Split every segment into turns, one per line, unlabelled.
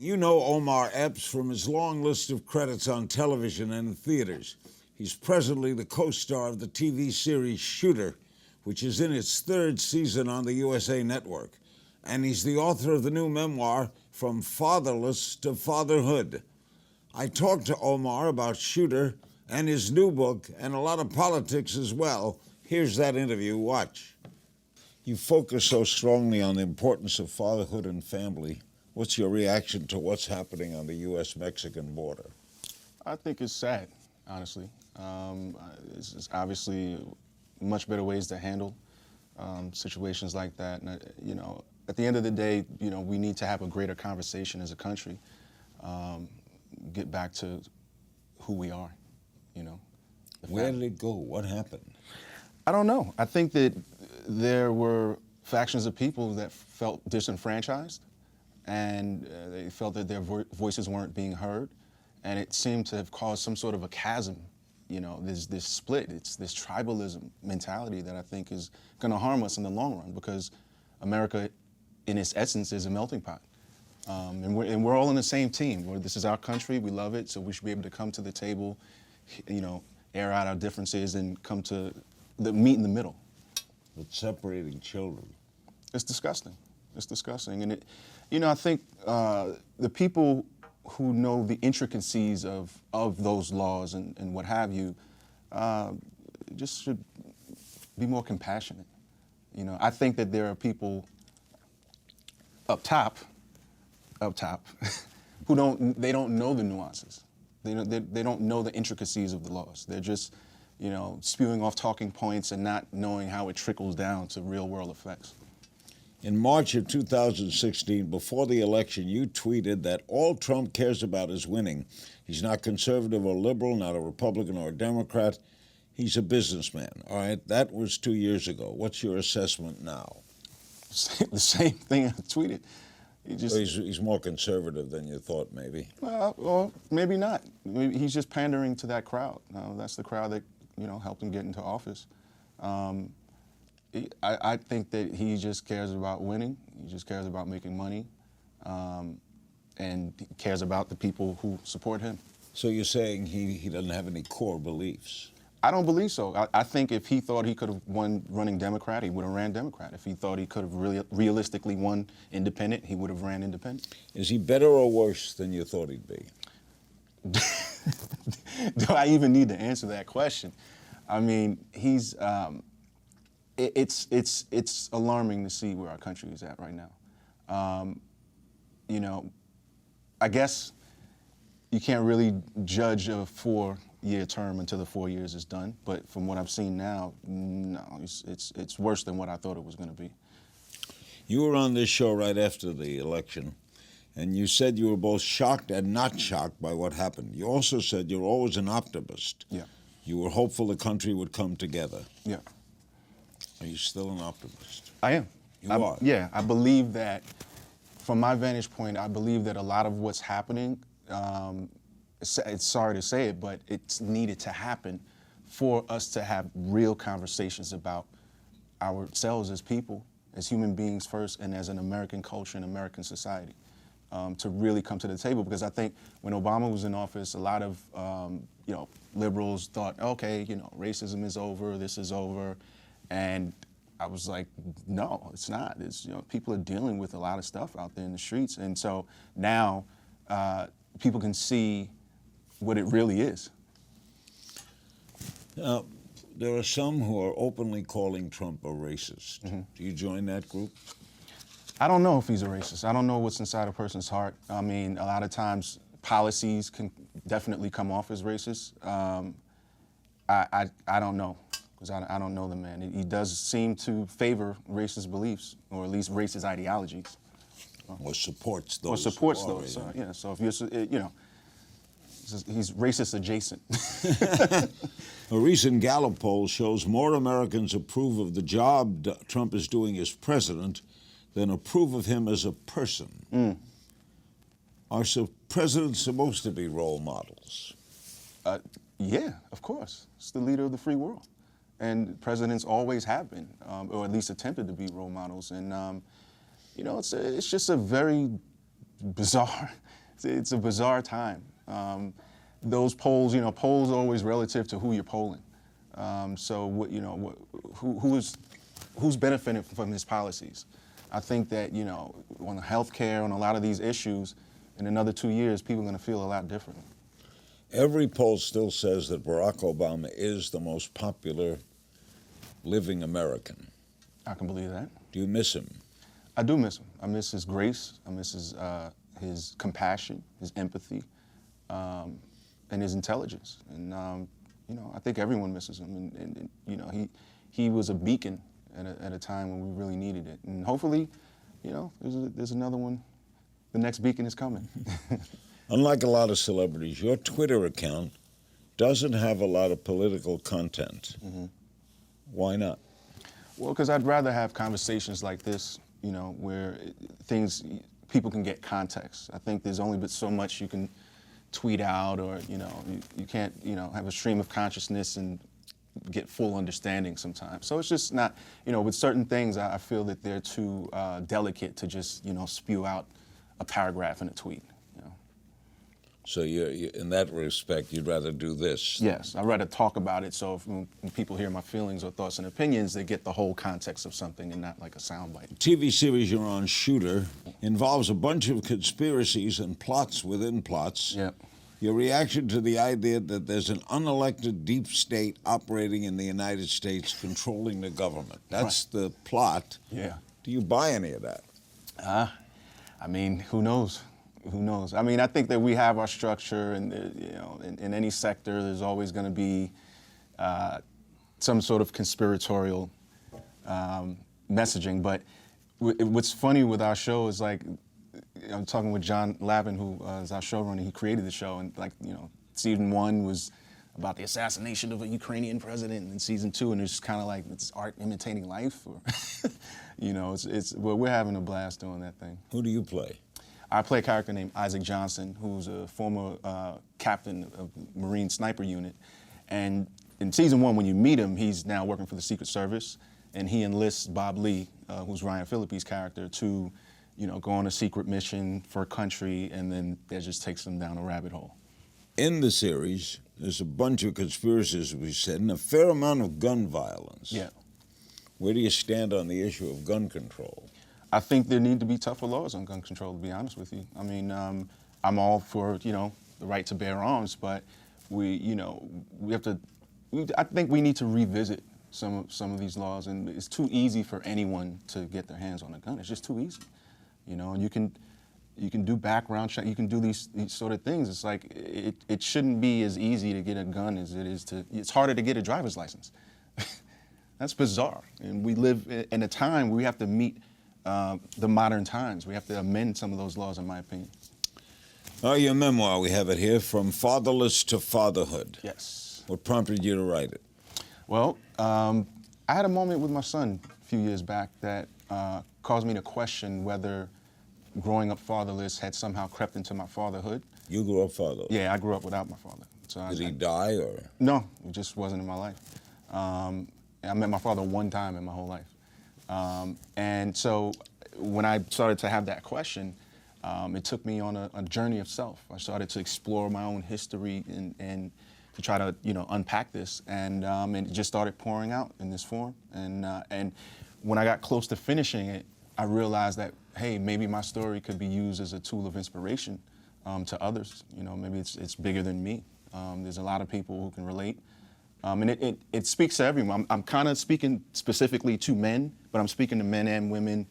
You know Omar Epps from his long list of credits on television and in theaters. He's presently the co-star of the TV series Shooter, which is in its third season on the USA Network. And he's the author of the new memoir, From Fatherless to Fatherhood. I talked to Omar about Shooter and his new book, and a lot of politics as well. Here's that interview. Watch. You focus so strongly on the importance of fatherhood and family. What's your reaction to what's happening on the U.S.-Mexican border?
I think it's sad, honestly. It's obviously much better ways to handle situations like that. And, at the end of the day, we need to have a greater conversation as a country, get back to who we are,
Where did it go? What happened?
I don't know. I think that there were factions of people that felt disenfranchised, and they felt that their voices weren't being heard, and it seemed to have caused some sort of a chasm. This split. It's this tribalism mentality that I think is going to harm us in the long run, because America, in its essence, is a melting pot, and we're all in the same team. This is our country. We love it, so we should be able to come to the table, air out our differences, and come to meet in the middle.
But separating children.
It's disgusting. It's disgusting, and I think the people who know the intricacies of those laws and what have you, just should be more compassionate. I think that there are people up top, who don't know the nuances. They don't know the intricacies of the laws. They're just, spewing off talking points and not knowing how it trickles down to real world effects.
In March of 2016, before the election, you tweeted that all Trump cares about is winning. He's not conservative or liberal, not a Republican or a Democrat. He's a businessman. All right, that was 2 years ago. What's your assessment now?
The same thing I tweeted.
He's more conservative than you thought, maybe.
Well, maybe not. Maybe he's just pandering to that crowd. That's the crowd that helped him get into office. I think that he just cares about winning. He just cares about making money, and he cares about the people who support him.
So you're saying he doesn't have any core beliefs?
I don't believe so. I think if he thought he could have won running Democrat, he would have ran Democrat. If he thought he could have realistically won independent, he would have ran independent.
Is he better or worse than you thought he'd be?
Do I even need to answer that question? I mean, he's. It's alarming to see where our country is at right now. I guess you can't really judge a 4-year term until the 4 years is done. But from what I've seen now, no, it's worse than what I thought it was going to be.
You were on this show right after the election, and you said you were both shocked and not shocked by what happened. You also said you're always an optimist.
Yeah.
You were hopeful the country would come together.
Yeah.
Are you still an optimist?
I am.
You are?
Yeah, I believe that, from my vantage point, I believe that a lot of what's happening, it's sorry to say it, but it's needed to happen for us to have real conversations about ourselves as people, as human beings first, and as an American culture and American society, to really come to the table. Because I think when Obama was in office, a lot of liberals thought, okay, racism is over, this is over. And I was like, no, it's not. It's, people are dealing with a lot of stuff out there in the streets. And so now people can see what it really is.
Now, there are some who are openly calling Trump a racist.
Mm-hmm.
Do you join that group?
I don't know if he's a racist. I don't know what's inside a person's heart. I mean, a lot of times policies can definitely come off as racist. I don't know. Because I don't know the man. He does seem to favor racist beliefs, or at least racist ideologies.
Or supports those.
Or supports those. So, yeah. So if you're, he's racist adjacent.
A recent Gallup poll shows more Americans approve of the job Trump is doing as president than approve of him as a person. Are presidents supposed to be role models?
Yeah, of course. It's the leader of the free world. And presidents always have been, or at least attempted to be role models. And, it's just a very bizarre. It's a bizarre time. Those polls, polls are always relative to who you're polling. So what, who's benefiting from his policies? I think that, on healthcare, on a lot of these issues, in another 2 years, people are going to feel a lot different.
Every poll still says that Barack Obama is the most popular living American.
I can believe that.
Do you miss him?
I do miss him. I miss his grace. I miss his compassion, his empathy, and his intelligence. And I think everyone misses him. And he was a beacon at a time when we really needed it. And hopefully, there's another one. The next beacon is coming.
Unlike a lot of celebrities, your Twitter account doesn't have a lot of political content. Mm-hmm. Why not?
Well, because I'd rather have conversations like this, where people can get context. I think there's only but so much you can tweet out, or, you can't, have a stream of consciousness and get full understanding sometimes. So it's just not, with certain things, I feel that they're too delicate to just, spew out a paragraph in a tweet.
So you, in that respect, you'd rather do this?
Yes, I'd rather talk about it, so when people hear my feelings or thoughts and opinions, they get the whole context of something and not like a soundbite.
The TV series you're on, Shooter, involves a bunch of conspiracies and plots within plots.
Yep.
Your reaction to the idea that there's an unelected deep state operating in the United States controlling the government. That's
Right.
the plot.
Yeah.
Do you buy any of that?
Who knows? Who knows? I think that we have our structure, and in any sector, there's always going to be some sort of conspiratorial messaging. But what's funny with our show is, like, I'm talking with John Lavin, who is our showrunner. He created the show, and season 1 was about the assassination of a Ukrainian president, and then season 2, and it's kind of like it's art imitating life, or well, we're having a blast doing that thing.
Who do you play?
I play a character named Isaac Johnson, who's a former captain of the Marine Sniper Unit. And in season 1, when you meet him, he's now working for the Secret Service, and he enlists Bob Lee, who's Ryan Phillippe's character, to go on a secret mission for a country, and then that just takes him down a rabbit hole.
In the series, there's a bunch of conspiracies, we said, and a fair amount of gun violence.
Yeah.
Where do you stand on the issue of gun control?
I think there need to be tougher laws on gun control, to be honest with you. I'm all for, the right to bear arms, but I think we need to revisit some of these laws, and it's too easy for anyone to get their hands on a gun. It's just too easy, and you can do background check, you can do these sort of things. It's like, it shouldn't be as easy to get a gun as it is it's harder to get a driver's license. That's bizarre, and we live in a time where we have to meet the modern times. We have to amend some of those laws, in my opinion.
Your memoir, we have it here, From Fatherless to Fatherhood.
Yes.
What prompted you to write it?
Well, I had a moment with my son a few years back that caused me to question whether growing up fatherless had somehow crept into my fatherhood.
You grew up fatherless?
Yeah, I grew up without my father. So
Did he die, or?
No, it just wasn't in my life. I met my father one time in my whole life. And so when I started to have that question, it took me on a journey of self. I started to explore my own history and to try to unpack this, and it just started pouring out in this form. And when I got close to finishing it, I realized that, hey, maybe my story could be used as a tool of inspiration to others. Maybe it's bigger than me. There's a lot of people who can relate. And it speaks to everyone. I'm kind of speaking specifically to men, but I'm speaking to men and women,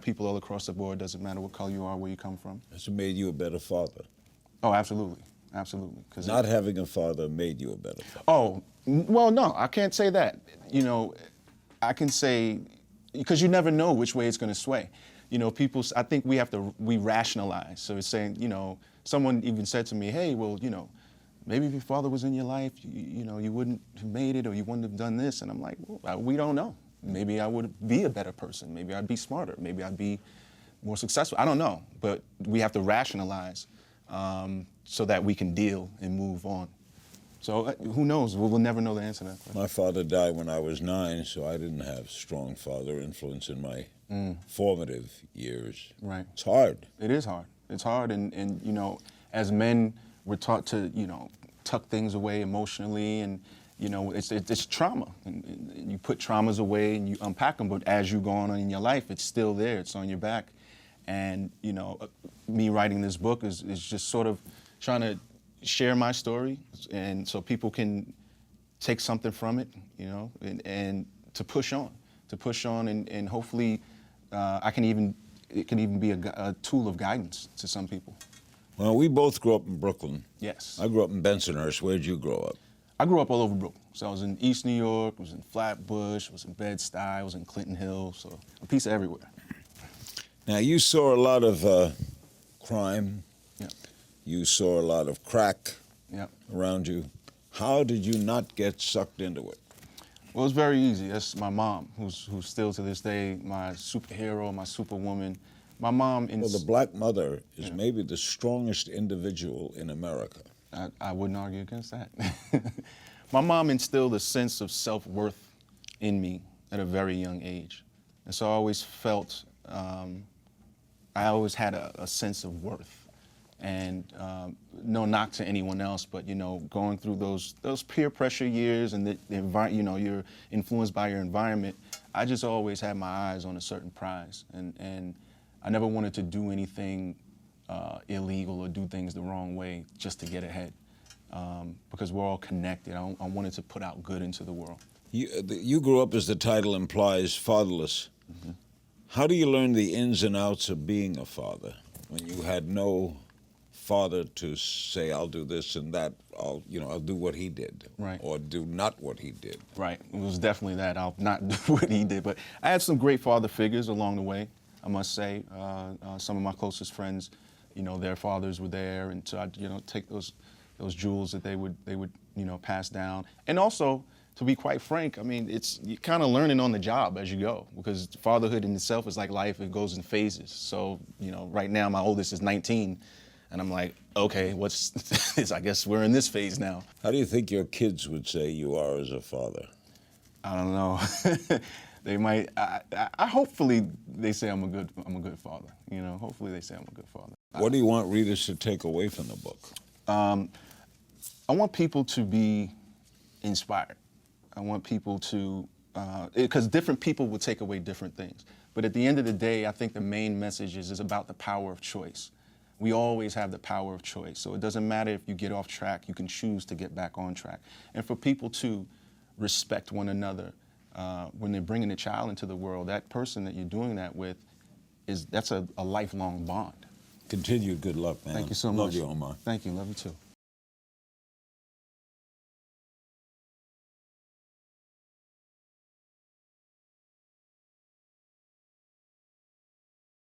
people all across the board. Doesn't matter what color you are, where you come from.
Has it made you a better father?
Oh, absolutely. Absolutely.
Not having a father made you a better father.
Oh, well, no, I can't say that. I can say, because you never know which way it's going to sway. I think we rationalize. So it's saying, someone even said to me, hey, well, maybe if your father was in your life, you wouldn't have made it, or you wouldn't have done this. And I'm like, well, we don't know. Maybe I would be a better person. Maybe I'd be smarter. Maybe I'd be more successful. I don't know. But we have to rationalize so that we can deal and move on. So who knows? We'll never know the answer to that question.
My father died when I was 9, so I didn't have strong father influence in my formative years.
Right.
It's hard.
It is hard. It's hard, and you know, as men, we're taught to, you know, tuck things away emotionally, and you know, it's trauma, and you put traumas away and you unpack them. But as you go on in your life, it's still there. It's on your back, and you know, me writing this book is just sort of trying to share my story, and so people can take something from it, you know, and to push on, and hopefully, it can even be a tool of guidance to some people.
Well, we both grew up in Brooklyn.
Yes.
I grew up in Bensonhurst. Where did you grow up?
I grew up all over Brooklyn. So I was in East New York, I was in Flatbush, I was in Bed-Stuy, I was in Clinton Hill, so a piece of everywhere.
Now, you saw a lot of crime.
Yeah. You
saw a lot of crack
Yeah.
around you. How did you not get sucked into it?
Well, it's very easy. That's my mom, who's still to this day my superhero, my superwoman. My mom.
Well, the black mother is maybe the strongest individual in America.
I wouldn't argue against that. My mom instilled a sense of self-worth in me at a very young age. And so I always felt, I always had a sense of worth. And no knock to anyone else, but you know, going through those peer pressure years and the you know, you're influenced by your environment, I just always had my eyes on a certain prize. And I never wanted to do anything illegal or do things the wrong way just to get ahead, because we're all connected. I wanted to put out good into the world.
You grew up, as the title implies, fatherless. Mm-hmm. How do you learn the ins and outs of being a father when you had no father to say, I'll do this and that, I'll do what he did,
right,
or do not what he did?
Right. It was definitely that. I'll not do what he did. But I had some great father figures along the way, I must say. Some of my closest friends, you know, their fathers were there, and so I, you know, take those jewels that they would you know, pass down. And also, to be quite frank, I mean, you're kind of learning on the job as you go, because fatherhood in itself is like life. It goes in phases. So, you know, right now my oldest is 19, and I'm like, okay, what's this? I guess we're in this phase now.
How do you think your kids would say you are as a father?
I don't know. They might. I hopefully they say I'm a good father. You know, hopefully they say I'm a good father.
What do you want readers to take away from the book?
I want people to be inspired. I want people to, because different people will take away different things. But at the end of the day, I think the main message is about the power of choice. We always have the power of choice. So it doesn't matter if you get off track, you can choose to get back on track. And for people to respect one another when they're bringing a child into the world, that person that you're doing that with, that's a lifelong bond.
Continued good luck, man.
Thank you so much.
Love you, Omar.
Thank you. Love you too.